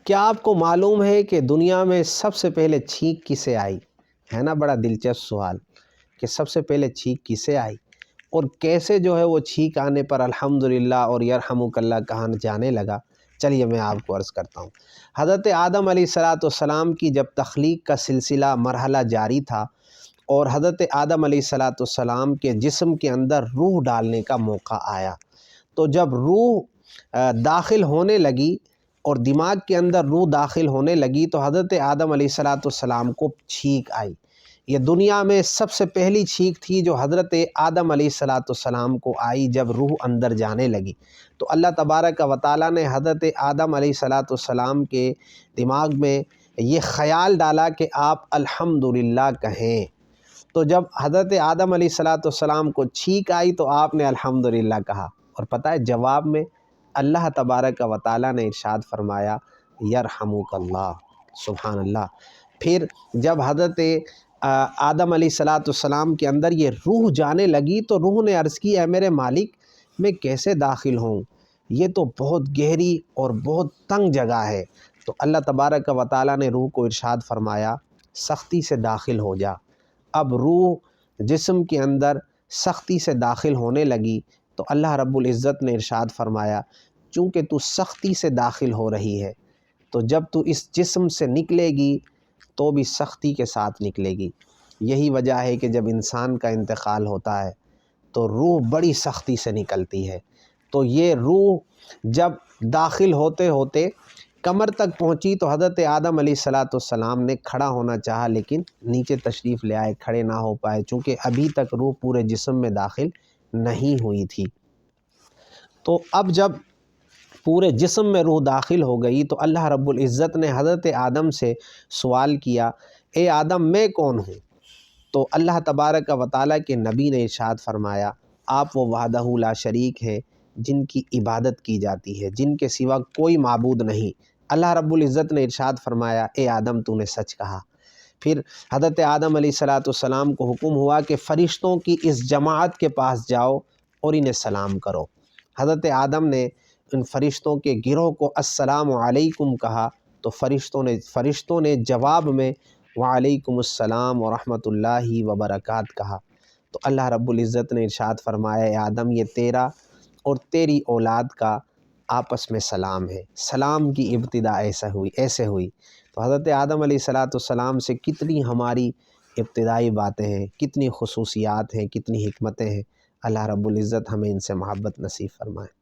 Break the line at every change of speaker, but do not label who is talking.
کیا آپ کو معلوم ہے کہ دنیا میں سب سے پہلے چھینک کسے آئی؟ ہے نا بڑا دلچسپ سوال کہ سب سے پہلے چھینک کسے آئی اور کیسے جو ہے وہ چھینک آنے پر الحمدللہ اور یرحمک اللہ کہا جانے لگا۔ چلیے میں آپ کو عرض کرتا ہوں۔ حضرت آدم علیہ السلام کی جب تخلیق کا سلسلہ مرحلہ جاری تھا اور حضرت آدم علیہ السلام کے جسم کے اندر روح ڈالنے کا موقع آیا، تو جب روح داخل ہونے لگی اور دماغ کے اندر روح داخل ہونے لگی تو حضرت آدم علیہ السلام کو چھینک آئی۔ یہ دنیا میں سب سے پہلی چھینک تھی جو حضرت آدم علیہ السلام کو آئی جب روح اندر جانے لگی۔ تو اللہ تبارک و تعالیٰ نے حضرت آدم علیہ السلام کے دماغ میں یہ خیال ڈالا کہ آپ الحمدللہ کہیں۔ تو جب حضرت آدم علیہ السلام کو چھینک آئی تو آپ نے الحمدللہ کہا، اور پتہ ہے جواب میں اللہ تبارک و تعالیٰ نے ارشاد فرمایا یرحمک اللہ، سبحان اللہ۔ پھر جب حضرت آدم علیہ السلام کے اندر یہ روح جانے لگی تو روح نے عرض کی، اے میرے مالک میں کیسے داخل ہوں، یہ تو بہت گہری اور بہت تنگ جگہ ہے۔ تو اللہ تبارک و تعالیٰ نے روح کو ارشاد فرمایا سختی سے داخل ہو جا۔ اب روح جسم کے اندر سختی سے داخل ہونے لگی تو اللہ رب العزت نے ارشاد فرمایا چونکہ تو سختی سے داخل ہو رہی ہے تو جب تو اس جسم سے نکلے گی تو بھی سختی کے ساتھ نکلے گی۔ یہی وجہ ہے کہ جب انسان کا انتقال ہوتا ہے تو روح بڑی سختی سے نکلتی ہے۔ تو یہ روح جب داخل ہوتے ہوتے کمر تک پہنچی تو حضرت آدم علیہ السلام نے کھڑا ہونا چاہا لیکن نیچے تشریف لے آئے، کھڑے نہ ہو پائے چونکہ ابھی تک روح پورے جسم میں داخل نہیں ہوئی تھی۔ تو اب جب پورے جسم میں روح داخل ہو گئی تو اللہ رب العزت نے حضرت آدم سے سوال کیا، اے آدم میں کون ہوں؟ تو اللہ تبارک و تعالیٰ کے نبی نے ارشاد فرمایا آپ وہ وحدہ لا شریک ہیں جن کی عبادت کی جاتی ہے، جن کے سوا کوئی معبود نہیں۔ اللہ رب العزت نے ارشاد فرمایا اے آدم تو نے سچ کہا۔ پھر حضرت آدم علیہ السلام کو حکم ہوا کہ فرشتوں کی اس جماعت کے پاس جاؤ اور انہیں سلام کرو۔ حضرت آدم نے ان فرشتوں کے گروہ کو السلام علیکم کہا تو فرشتوں نے جواب میں وعلیکم السلام ورحمۃ اللہ وبرکاتہ کہا۔ تو اللہ رب العزت نے ارشاد فرمایا اے آدم یہ تیرا اور تیری اولاد کا آپس میں سلام ہے۔ سلام کی ابتدا ایسے ہوئی۔ تو حضرت آدم علیہ السلام سے کتنی ہماری ابتدائی باتیں ہیں، کتنی خصوصیات ہیں، کتنی حکمتیں ہیں۔ اللہ رب العزت ہمیں ان سے محبت نصیب فرمائے۔